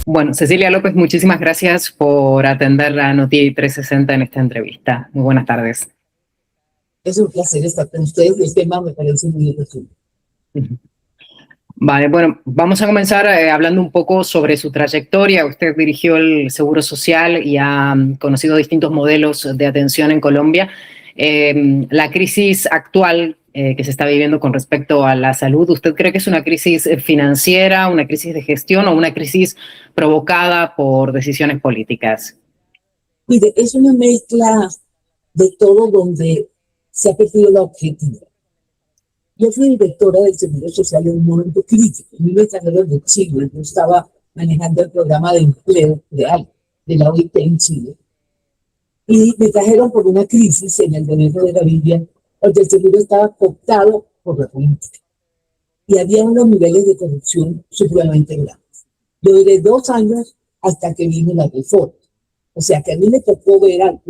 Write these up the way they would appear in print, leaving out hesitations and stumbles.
Bueno, Cecilia López, muchísimas gracias por atender a Noti 360 en esta entrevista. Muy buenas tardes. Es un placer estar con ustedes. El tema me parece muy interesante. Vale, bueno, vamos a comenzar hablando un poco sobre su trayectoria. Usted dirigió el Seguro Social y ha conocido distintos modelos de atención en Colombia. La crisis actual que se está viviendo con respecto a la salud, ¿usted cree que es una crisis financiera, una crisis de gestión o una crisis provocada por decisiones políticas? Mire, es una mezcla de todo donde se ha perdido la objetividad. Yo fui directora del Seguro Social en un momento crítico. A mí me trajeron de Chile. Yo estaba manejando el programa de empleo real de la OIT en Chile. Y me trajeron por una crisis en el gobierno de Gaviria, donde el seguro estaba cooptado por la política. Y había unos niveles de corrupción supremamente grandes. Yo duré 2 años hasta que vino la reforma. O sea que a mí me tocó ver algo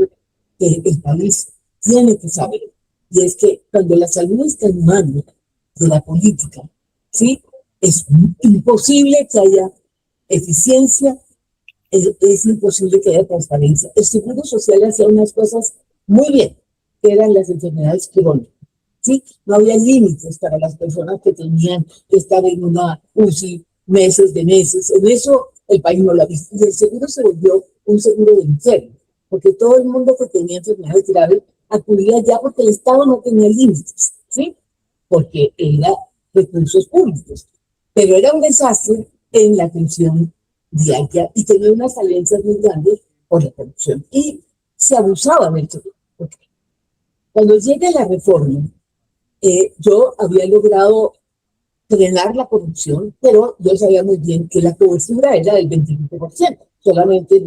que el país tiene que saber. Y es que cuando la salud está en manos de la política, ¿sí? Es imposible que haya eficiencia, es imposible que haya transparencia. El Seguro Social hacía unas cosas muy bien, que eran las enfermedades crónicas. ¿Sí? No había límites para las personas que tenían que estar en una UCI meses de meses. En eso el país no lo ha visto. Y el seguro se volvió un seguro de enfermos, porque todo el mundo que tenía enfermedades graves acudía ya porque el Estado no tenía límites, ¿sí? Porque era recursos públicos. Pero era un desastre en la atención diaria y tenía unas falencias muy grandes por la corrupción. Y se abusaba del seguro. Porque cuando llega la reforma, yo había logrado frenar la corrupción, pero yo sabía muy bien que la cobertura era del 25%. Solamente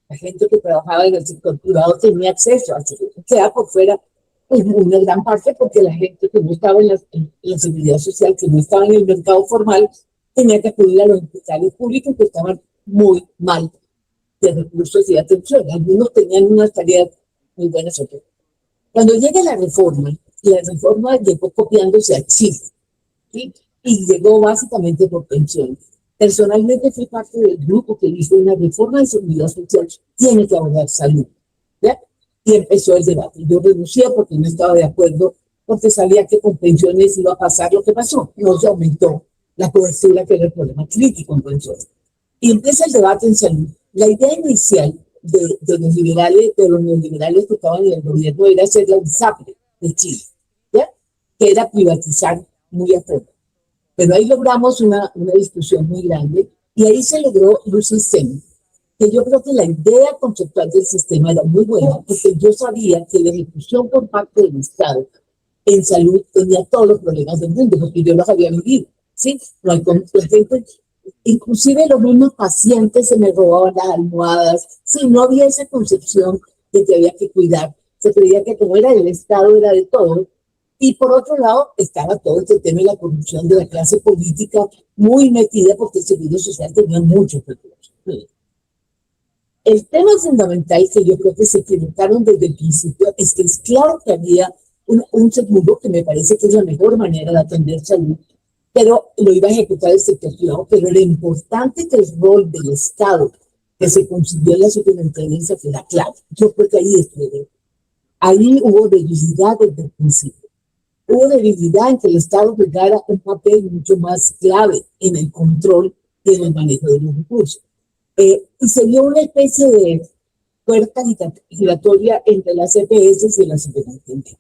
la gente que trabajaba en el sector privado tenía acceso al seguro. Queda por fuera pues, una gran parte porque la gente que no estaba en la seguridad social, que no estaba en el mercado formal, tenía que acudir a los hospitales públicos que estaban muy mal de recursos y de atención. Algunos tenían unas tareas muy buenas otras. Cuando llega la reforma llegó copiándose a Chile, ¿sí? Y llegó básicamente por pensiones. Personalmente fui parte del grupo que hizo una reforma de seguridad social, tiene que abordar salud, ¿ya? Y empezó el debate. Yo renuncié porque no estaba de acuerdo, porque sabía que con pensiones iba a pasar lo que pasó. No se aumentó la cobertura, que era el problema crítico en pensiones. Y empieza el debate en salud. La idea inicial de los liberales, de los neoliberales que estaban en el gobierno, era hacer la ISAPRE de Chile, ¿ya? Que era privatizar muy a fondo. Pero ahí logramos una discusión muy grande y ahí se logró un sistema que yo creo que la idea conceptual del sistema era muy buena, porque yo sabía que la ejecución por parte del Estado en salud tenía todos los problemas del mundo, porque yo los había vivido, ¿sí? No hay la gente, inclusive los mismos pacientes se me robaban las almohadas, sí, no había esa concepción de que había que cuidar, se creía que como era del Estado era de todo. Y por otro lado, estaba todo este tema de la corrupción de la clase política muy metida porque el Seguro Social tenía muchos recursos. El tema fundamental que yo creo que se equivocaron desde el principio es que es claro que había un seguro que me parece que es la mejor manera de atender salud, pero lo iba a ejecutar el sector privado, pero era importante que el rol del Estado que se consiguió en la superintendencia fuera claro. Yo creo que ahí hubo debilidad desde el principio. Hubo debilidad en que el Estado jugara un papel mucho más clave en el control y en el manejo de los recursos. Y se dio una especie de puerta giratoria entre las EPS y las superintendencias.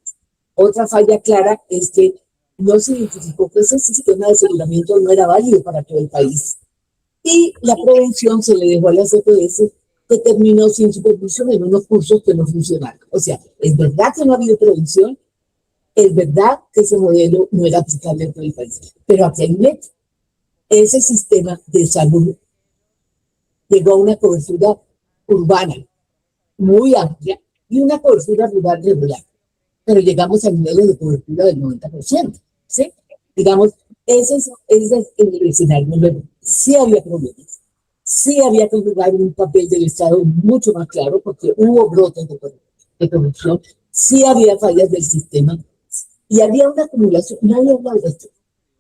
Otra falla clara es que no se identificó que ese sistema de aseguramiento no era válido para todo el país. Y la prevención se le dejó a las EPS, que terminó sin supervisión en unos cursos que no funcionaron. O sea, es verdad que no ha habido prevención, es verdad que ese modelo no era aplicable en todo el país, pero aquí hay un hecho. Ese sistema de salud llegó a una cobertura urbana muy amplia y una cobertura rural regular, pero llegamos a niveles de cobertura del 90%, ¿sí? Digamos, ese es el escenario. Luego, sí había problemas, sí había que jugar un papel del Estado mucho más claro porque hubo brotes de corrupción, sí había fallas del sistema, y había una acumulación, nadie hablaba de esto.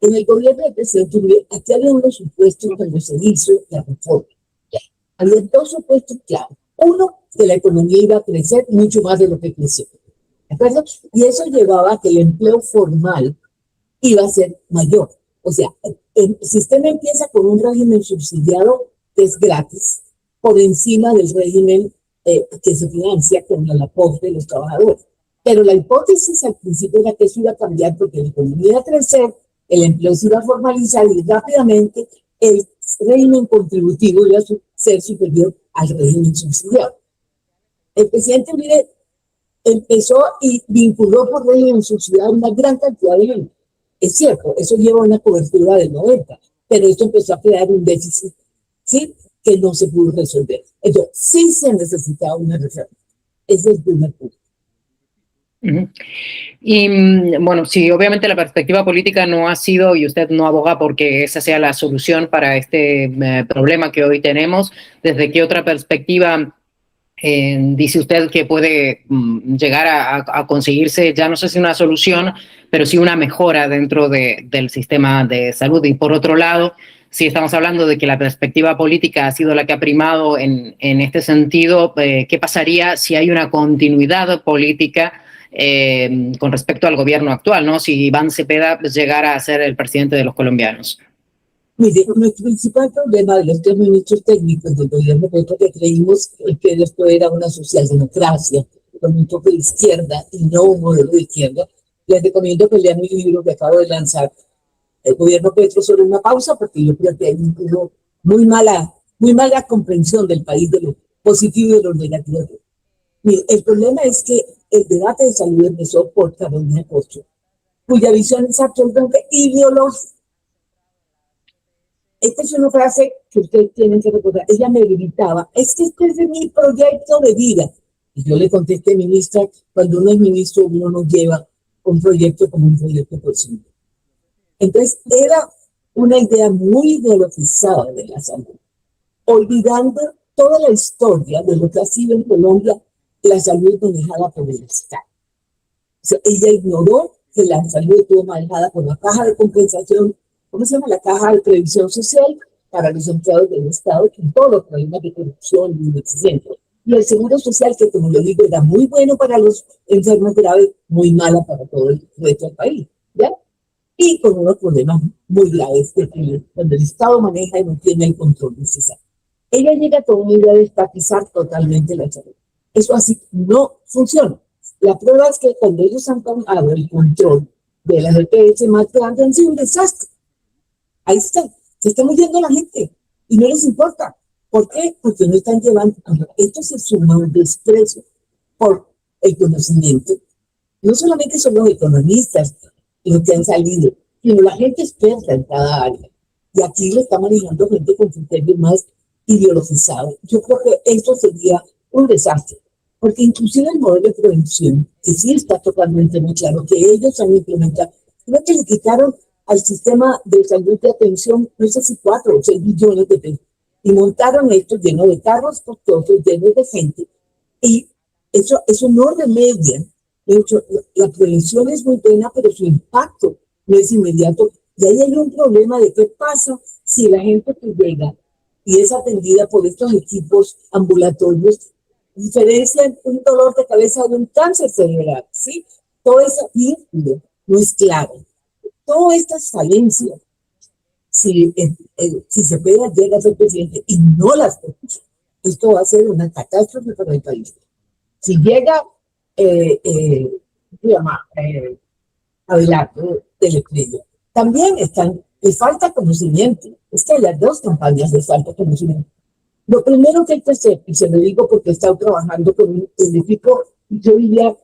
En el gobierno del presidente Uribe, aquí había unos supuestos cuando se hizo la reforma. Había dos supuestos claros. Uno, que la economía iba a crecer mucho más de lo que creció. ¿De acuerdo? Y eso llevaba a que el empleo formal iba a ser mayor. O sea, el sistema empieza con un régimen subsidiado que es gratis, por encima del régimen que se financia con el aporte de los trabajadores. Pero la hipótesis al principio era que eso iba a cambiar porque la economía iba a crecer, el empleo se iba a formalizar y rápidamente el régimen contributivo iba a ser superior al régimen subsidiado. El presidente Uribe empezó y vinculó por régimen subsidiado una gran cantidad de gente. Es cierto, eso lleva una cobertura del 90, pero esto empezó a crear un déficit, ¿sí?, que no se pudo resolver. Entonces, sí se necesitaba una reforma. Ese es el primer punto. Y bueno, sí, obviamente la perspectiva política no ha sido, y usted no aboga porque esa sea la solución para este problema que hoy tenemos. ¿Desde qué otra perspectiva dice usted que puede llegar a conseguirse, ya no sé si una solución, pero sí una mejora dentro del sistema de salud? Y por otro lado, si estamos hablando de que la perspectiva política ha sido la que ha primado en este sentido, ¿qué pasaría si hay una continuidad política con respecto al gobierno actual, ¿no? Si Iván Cepeda llegara a ser el presidente de los colombianos. Mire, nuestro principal problema de los tres ministros técnicos del gobierno fue que creímos que esto era una socialdemocracia con un toque de izquierda y no un modelo de izquierda. Les recomiendo que lean mi libro que acabo de lanzar, El gobierno Petro sobre una pausa, porque yo creo que hay muy mala comprensión del país de lo positivo y de lo negativo. Mire, el problema es que el debate de salud empezó por Carolina Corcho, cuya visión es absolutamente ideológica. Esta es una frase que ustedes tienen que recordar. Ella me gritaba, es que este es mi proyecto de vida. Y yo le contesté, ministra, cuando uno es ministro, uno no lleva un proyecto como un proyecto personal. Entonces, era una idea muy ideologizada de la salud, olvidando toda la historia de lo que ha sido en Colombia la salud manejada por el Estado. O sea, ella ignoró que la salud estuvo manejada por la caja de compensación, ¿cómo se llama? La caja de previsión social para los empleados del Estado, con todos los problemas de corrupción y ineficiencia. Y el seguro social, que como lo digo, era muy bueno para los enfermos graves, muy mala para todo el resto del país, ¿ya? Y con unos problemas muy graves de que cuando el Estado maneja y no tiene el control necesario. Ella llega con una idea de estatizar totalmente la salud. Eso así no funciona. La prueba es que cuando ellos han tomado el control de las EPS más grandes han sido un desastre. Ahí está, se está muriendo la gente y no les importa. ¿Por qué? Porque no están llevando. Esto se suma un desprecio por el conocimiento. No solamente son los economistas los que han salido, sino la gente experta en cada área. Y aquí lo está manejando gente con criterios más ideologizados. Yo creo que esto sería un desastre, porque inclusive el modelo de prevención, que sí está totalmente muy claro, que ellos han implementado, creo que le quitaron al sistema de salud de atención, no sé si 4 o 6 billones de pesos, y montaron esto lleno de carros costosos, lleno de gente, y eso no remedia. De hecho, la prevención es muy buena, pero su impacto no es inmediato. Y ahí hay un problema de qué pasa si la gente que llega y es atendida por estos equipos ambulatorios diferencian un dolor de cabeza de un cáncer cerebral, ¿sí? Todo ese vínculo no es claro. Todas estas falencias, si Cepeda llega a ser presidente y no las corrige, esto va a ser una catástrofe para el país. Si llega se llama Abelardo de la Estrella, también les falta conocimiento. Es que hay las dos campañas les falta conocimiento. Lo primero que hay que hacer, y se lo digo porque he estado trabajando con un equipo, yo diría,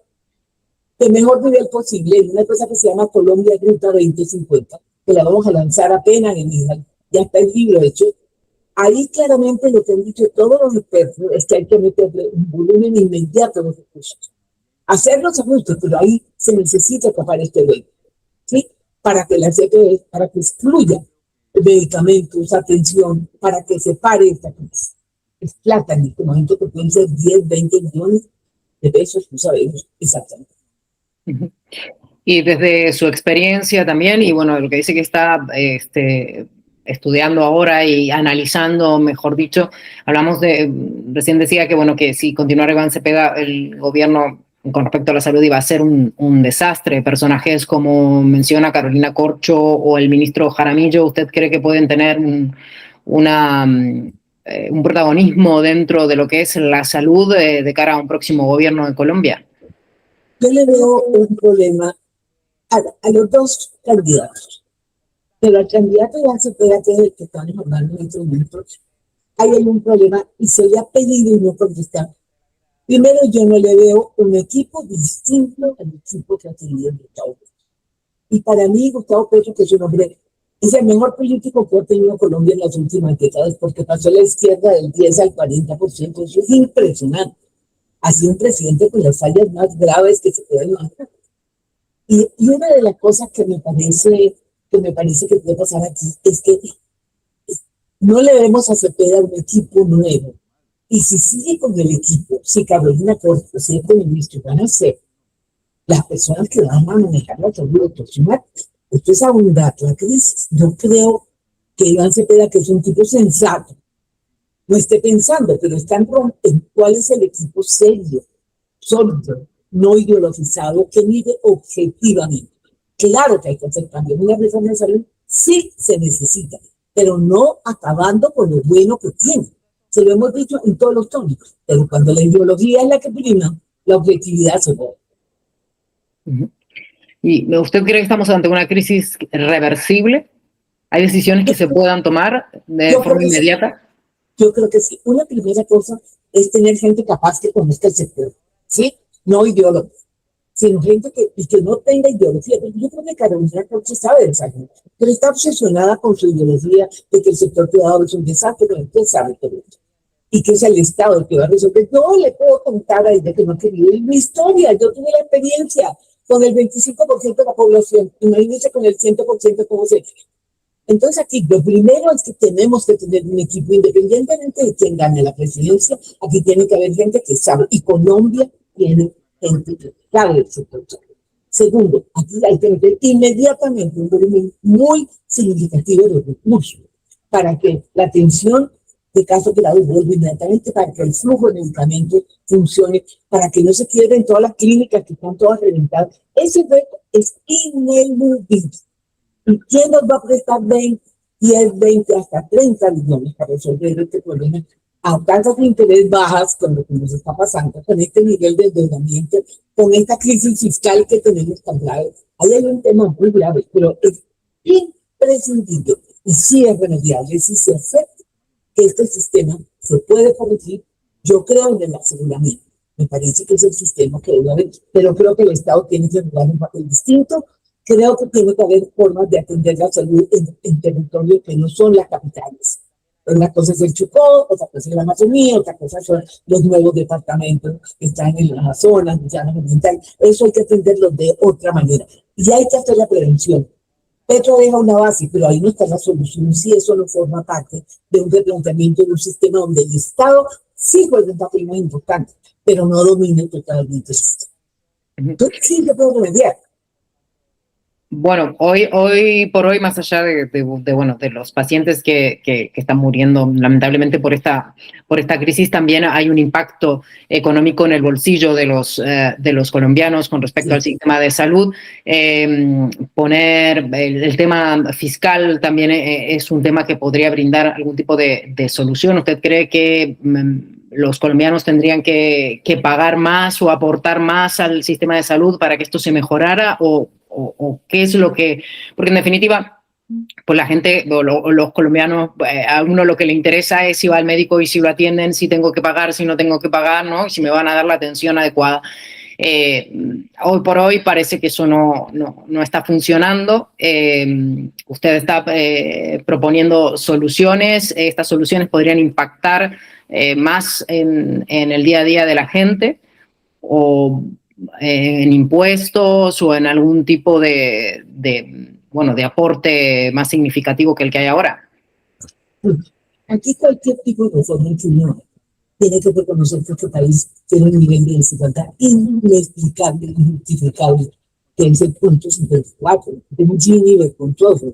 de mejor nivel posible, en una cosa que se llama Colombia Ruta 2050, que la vamos a lanzar apenas ya está el libro hecho. Ahí claramente lo que han dicho todos los expertos es que hay que meterle un volumen inmediato a los recursos. Hacer los ajustes, pero ahí se necesita tapar este hueco, ¿sí? Para que la CPE, para que excluya medicamentos, atención, para que se pare esta crisis. Es plata en este momento que pueden ser 10, 20 millones de pesos, no sabemos exactamente. Y desde su experiencia también, y bueno, lo que dice que está estudiando ahora y analizando, mejor dicho. Hablamos recién decía que, bueno, que si continuara Iván Cepeda, el gobierno con respecto a la salud iba a ser un desastre. Personajes como menciona Carolina Corcho o el ministro Jaramillo, ¿usted cree que pueden tener un protagonismo dentro de lo que es la salud de cara a un próximo gobierno de Colombia? Yo le veo un problema a los dos candidatos, pero al candidato Iván Cepeda, que es el que estamos hablando en estos momentos, ahí hay un problema y se le ha pedido y no contestar. Primero, yo no le veo un equipo distinto al equipo que ha tenido Gustavo Petro. Y para mí, Gustavo Petro, que es un hombre, es el mejor político que ha tenido Colombia en las últimas décadas, porque pasó a la izquierda del 10 al 40%. Eso es impresionante. Ha sido un presidente con las fallas más graves que se pueden imaginar. Y una de las cosas que me parece que puede pasar aquí es que no le vemos a Cepeda un equipo nuevo. Y si sigue con el equipo, si Carolina Corcho, si el ministro, van a ser las personas que van a manejar la salud del próximo año. Esto es abundar la crisis. Yo creo que Iván Cepeda, que es un tipo sensato, no esté pensando, pero está en cuál es el equipo serio, sólido, no ideologizado, que mide objetivamente. Claro que hay que hacer cambios. Una reforma de salud sí se necesita, pero no acabando con lo bueno que tiene. Se lo hemos dicho en todos los tonos, pero cuando la ideología es la que prima, la objetividad se puede. ¿Y usted cree que estamos ante una crisis reversible? ¿Hay decisiones que se puedan tomar de forma inmediata? Yo creo que sí. Una primera cosa es tener gente capaz que conozca el sector, ¿sí? No ideólogos, sino gente que no tenga ideología. Yo creo que Carolina Corcho sabe de salud, pero está obsesionada con su ideología de que el sector privado es un desastre, pero usted sabe todo esto. Y que es el Estado el que va a resolver. Yo le puedo contar a ella que no ha querido mi historia. Yo tuve la experiencia con el 25% de la población. Imagínense con el 100% cómo se... Entonces aquí lo primero es que tenemos que tener un equipo independientemente de quién gane la presidencia. Aquí tiene que haber gente que sabe. Y Colombia tiene gente que sabe el sector. Segundo, aquí hay que meter inmediatamente un volumen muy significativo de recursos para que la atención de casos graves vuelva inmediatamente, para que el flujo de medicamentos funcione, para que no se queden todas las clínicas que están todas reventadas. Ese reto es ineludible. ¿Y quién nos va a prestar 20, 10, 20, hasta 30 millones para resolver este problema a tasas de interés bajas con lo que nos está pasando, con este nivel de endeudamiento, con esta crisis fiscal que tenemos tan grave? Ahí hay un tema muy grave, pero es imprescindible y sí es remediable, sí se acepta que este sistema se puede corregir. Yo creo en el aseguramiento. Me parece que es el sistema que debe haber, pero creo que el Estado tiene que jugar un papel distinto. Creo que tiene que haber formas de atender la salud en territorios que no son las capitales. Una cosa es el Chocó, otra cosa es la Amazonía, otra cosa son los nuevos departamentos que están en las zonas orientales. Eso hay que atenderlo de otra manera. Y hay que hacer la prevención. Petro deja una base, pero ahí no está la solución si eso no forma parte de un replanteamiento de un sistema donde el Estado sí juega un papel muy importante, pero no domina totalmente el sistema. Entonces sí se puede remediar. Bueno, hoy por hoy, más allá de los pacientes que están muriendo lamentablemente por esta crisis, también hay un impacto económico en el bolsillo de los colombianos con respecto al sistema de salud. Poner el tema fiscal también es un tema que podría brindar algún tipo de solución. ¿Usted cree que los colombianos tendrían que pagar más o aportar más al sistema de salud para que esto se mejorara? ¿O qué es lo que...? Porque en definitiva, pues la gente, los colombianos, a uno lo que le interesa es si va al médico y si lo atienden, si tengo que pagar, si no tengo que pagar, ¿no? Y si me van a dar la atención adecuada. Hoy por hoy parece que eso no está funcionando. Usted está proponiendo soluciones. Estas soluciones podrían impactar más en el día a día de la gente, o en impuestos o en algún tipo de aporte más significativo que el que hay ahora. Aquí cualquier tipo de reforma que uno tiene que reconocer que este país tiene un nivel de desigualdad inexplicable, injustificable, que es el punto 54, de un Gini vergonzoso.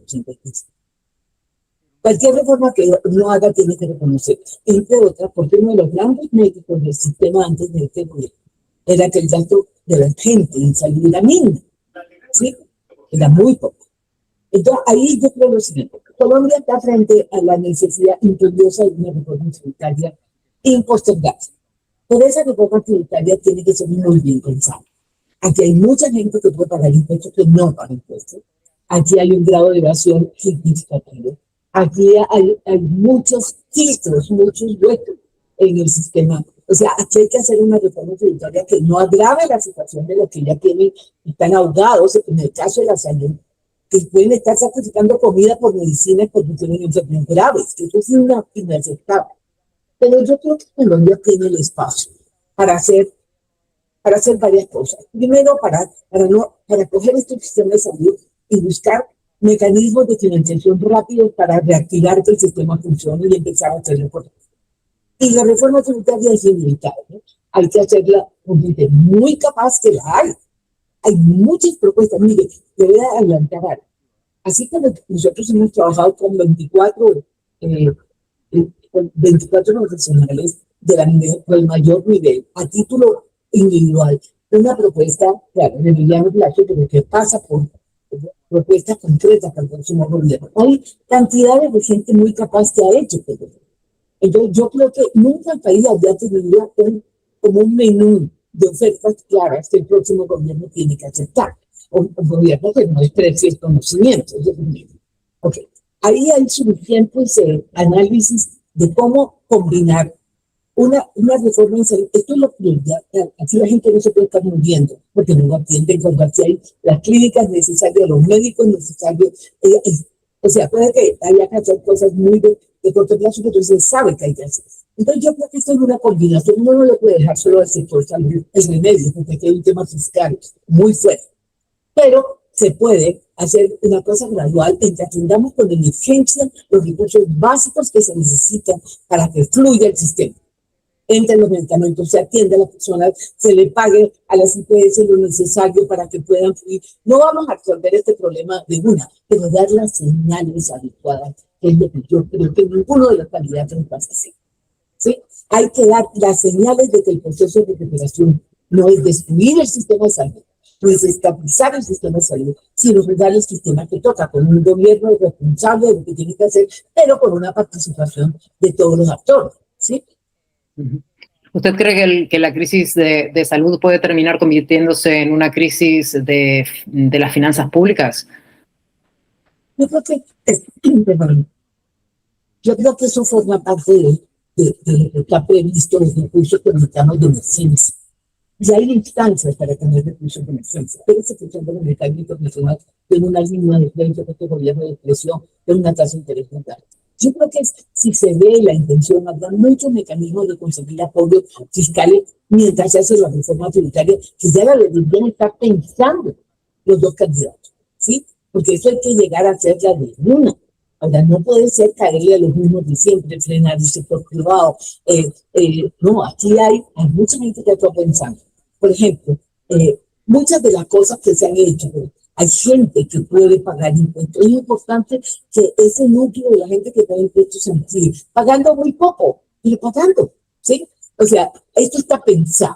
Cualquier reforma que uno haga tiene que reconocer, entre otras, porque uno de los grandes méritos del sistema antes de este gobierno era que el gasto de la gente en salud era mínimo, ¿sí? Era muy poco. Entonces, ahí yo creo lo siguiente. Colombia está frente a la necesidad imperiosa de una reforma tributaria impostergable. Pero esa reforma tributaria tiene que ser muy bien pensada. Aquí hay mucha gente que puede pagar impuestos que no paga impuestos. Aquí hay un grado de evasión significativo. Aquí hay muchos filtros, muchos huecos en el sistema. O sea, aquí hay que hacer una reforma tributaria que no agrave la situación de los que ya tienen, están ahogados, en el caso de la salud, que pueden estar sacrificando comida por medicinas porque tienen enfermedades graves, que eso es inaceptable. Pero yo creo que Colombia tiene el espacio para hacer varias cosas. Primero, para coger este sistema de salud y buscar mecanismos de financiación rápidos para reactivar que el sistema funcione y empezar a hacerlo por. Y la reforma tributaria es inevitable, ¿no? Hay que hacerla con gente muy capaz, que la hay. Hay muchas propuestas. Mire, le voy a adelantar algo. Así como nosotros hemos trabajado con 24 profesionales del mayor nivel, a título individual, una propuesta, claro, de mediano plazo, pero que pasa por propuestas concretas para el próximo gobierno. Hay cantidades de gente muy capaz que ha hecho todo. Entonces, yo creo que nunca el país había tenido como un menú de ofertas claras que el próximo gobierno tiene que aceptar. Un gobierno que no desprecie el conocimiento. Ok, ahí hay suficientes análisis de cómo combinar una reforma en salud. Esto es lo que aquí la gente no se puede estar muriendo porque no atienden cuando aquí hay las clínicas necesarias, los médicos necesarios. O sea, puede que haya que hacer cosas muy de corto plazo, pero se sabe que hay que hacer. Entonces yo creo que esto es una combinación. Uno no le puede dejar solo al sector salud el remedio, porque aquí hay un tema fiscal muy fuerte. Pero se puede hacer una cosa gradual en que atendamos con emergencia los recursos básicos que se necesitan para que fluya el sistema. Entre los medicamentos, se atiende a las personas, se le pague a las IPS lo necesario para que puedan fluir. No vamos a resolver este problema de una, pero dar las señales adecuadas, que es lo que yo creo que ninguno de los candidatos va a hacer. ¿Sí? Hay que dar las señales de que el proceso de recuperación no es destruir el sistema de salud, no es estabilizar el sistema de salud, sino dar el sistema que toca con un gobierno responsable de lo que tiene que hacer, pero con una participación de todos los actores. ¿Sí? ¿Usted cree que la crisis de salud puede terminar convirtiéndose en una crisis de las finanzas públicas? Yo creo que, yo creo que eso forma parte de lo que está previsto en los recursos que necesitamos de emergencia. Y hay instancias para tener recursos de emergencia. Pero se funciona con el mercado internacional, tiene una línea de crédito que este gobierno de presión, tiene una tasa de interés muy alta. Yo creo que si se ve la intención, habrá muchos mecanismos de conseguir apoyos fiscales mientras se hace la reforma tributaria, que ya la deberían estar pensando los dos candidatos, ¿sí? Porque eso hay que llegar a hacerla de una. Ahora, no puede ser caerle a los mismos de siempre, frenar el sector privado. No, aquí hay mucha gente que está pensando. Por ejemplo, muchas de las cosas que se han hecho, hay gente que puede pagar impuestos. Es importante que ese núcleo de la gente que paga impuestos se amplíe, pagando muy poco, pero pagando, ¿sí? O sea, esto está pensado.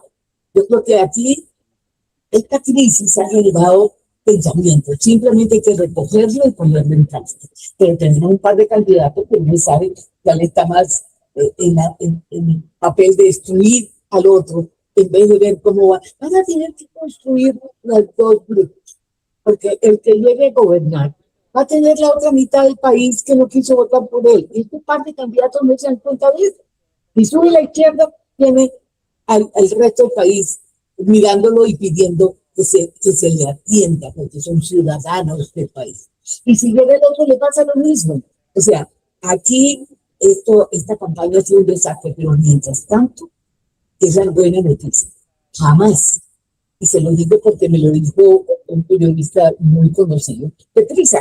Yo creo que aquí esta crisis ha generado pensamiento. Simplemente hay que recogerlo y ponerlo en práctica. Pero tenemos un par de candidatos que no saben cuál está más en el papel de destruir al otro, en vez de ver cómo va. Van a tener que construir los dos grupos. Porque el que llegue a gobernar va a tener la otra mitad del país que no quiso votar por él. Y este par de candidatos no se dan cuenta de eso. Si sube la izquierda, tiene al resto del país mirándolo y pidiendo que se le atienda, porque son ciudadanos del país. Y si llega el otro, le pasa lo mismo. O sea, aquí esta campaña ha sido un desastre, pero mientras tanto, es la buena noticia. Jamás, y se lo digo porque me lo dijo un periodista muy conocido, Petrisa,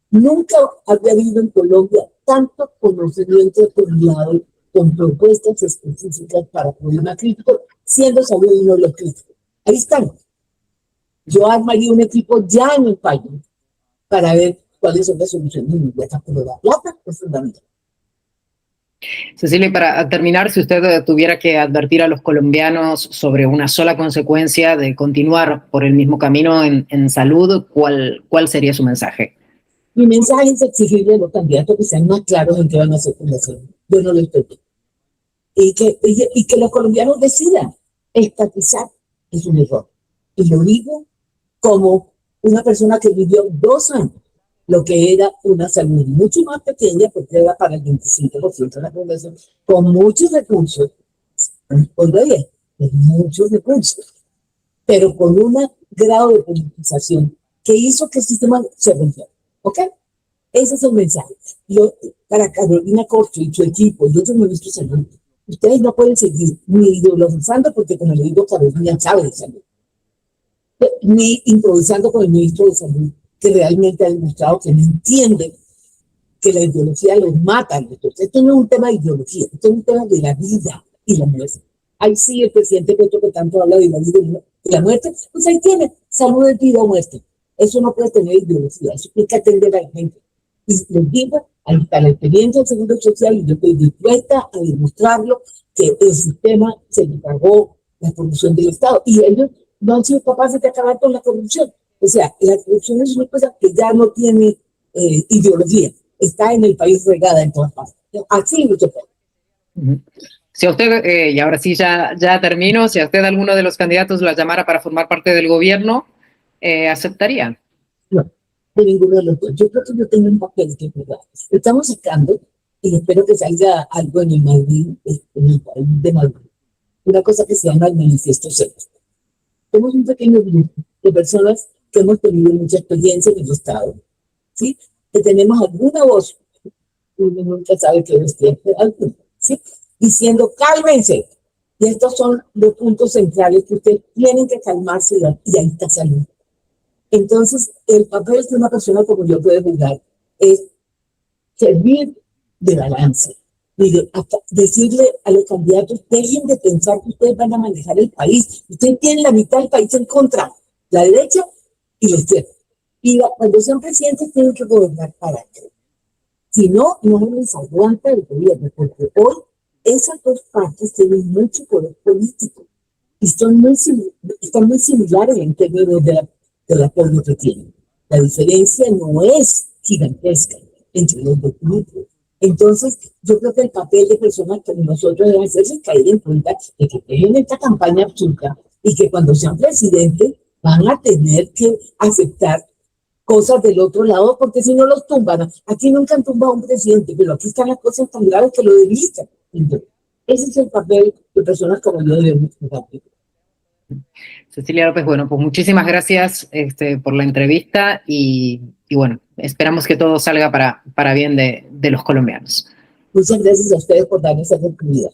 nunca había habido en Colombia tanto conocimiento por un lado, con propuestas específicas para problemas críticos, siendo salud uno de los críticos. Ahí están. Yo armaría un equipo ya en el país para ver cuáles son las soluciones inmediatas, pero la plata es fundamental. Cecilia, y para terminar, si usted tuviera que advertir a los colombianos sobre una sola consecuencia de continuar por el mismo camino en salud, ¿cuál sería su mensaje? Mi mensaje es exigirle a los candidatos que sean más claros en qué van a hacer con la salud. Yo no lo estoy viendo. Y que los colombianos decidan. Estatizar es un error. Y lo digo como una persona que vivió 2 años lo que era una salud mucho más pequeña, porque era para el 25% de la población, con muchos recursos, oiga bien, con muchos recursos, pero con un grado de politización que hizo que el sistema se rompiera. ¿Ok? Ese es el mensaje. Para Carolina Corcho y su equipo y otros ministros de salud, ustedes no pueden seguir ni ideologizando, porque como le digo, Carolina sabe de salud, ni improvisando con el ministro de salud, que realmente ha demostrado que no entiende que la ideología los mata a los dos. Esto no es un tema de ideología, esto es un tema de la vida y la muerte. Ahí sí el presidente Petro, que tanto habla de la vida y la muerte, pues ahí tiene, salud es vida o muerte. Eso no puede tener ideología, eso hay que atender a la gente. Y les digo, ahí está la experiencia del Seguro Social y yo estoy dispuesta a demostrarlo, que el sistema se le pagó la corrupción del Estado y ellos no han sido capaces de acabar con la corrupción. O sea, la corrupción es una cosa que ya no tiene ideología, está en el país regada en todas partes. Así no se puede. Si a usted, y ahora sí ya termino, si a usted alguno de los candidatos la llamara para formar parte del gobierno, ¿aceptaría? No, de ninguno de los dos. Yo creo que yo tengo un papel que jugar. Estamos sacando, y espero que salga algo en el Madrid, en el país de Madrid, una cosa que se llama el Manifiesto Cero. Somos un pequeño grupo de personas que hemos tenido mucha experiencia en el Estado, ¿sí? Que tenemos alguna voz, uno nunca sabe qué voz tiene, alguna, ¿sí? Diciendo, cálmense. Y estos son los puntos centrales que ustedes tienen que calmarse y ahí está salud. Entonces, el papel de una persona como yo puede jugar es servir de balance. Decirle a los candidatos, dejen de pensar que ustedes van a manejar el país. Ustedes tienen la mitad del país en contra, la derecha y la izquierda. Y cuando sean presidentes tienen que gobernar para ellos. Si no, no les aguanta el gobierno, porque hoy esas dos partes tienen mucho poder político y están muy similares en términos del apoyo que tienen. La diferencia no es gigantesca entre los dos grupos. Entonces, yo creo que el papel de personas como nosotros debe hacerse caer en cuenta de que tienen esta campaña absurda y que cuando sean presidentes van a tener que aceptar cosas del otro lado, porque si no los tumban. Aquí nunca han tumbado a un presidente, pero aquí están las cosas tan graves que lo debilitan. Entonces, ese es el papel de personas como yo debemos jugar. Cecilia López, bueno, pues muchísimas gracias por la entrevista y bueno, esperamos que todo salga para bien de los colombianos. Muchas gracias a ustedes por darnos esa oportunidad.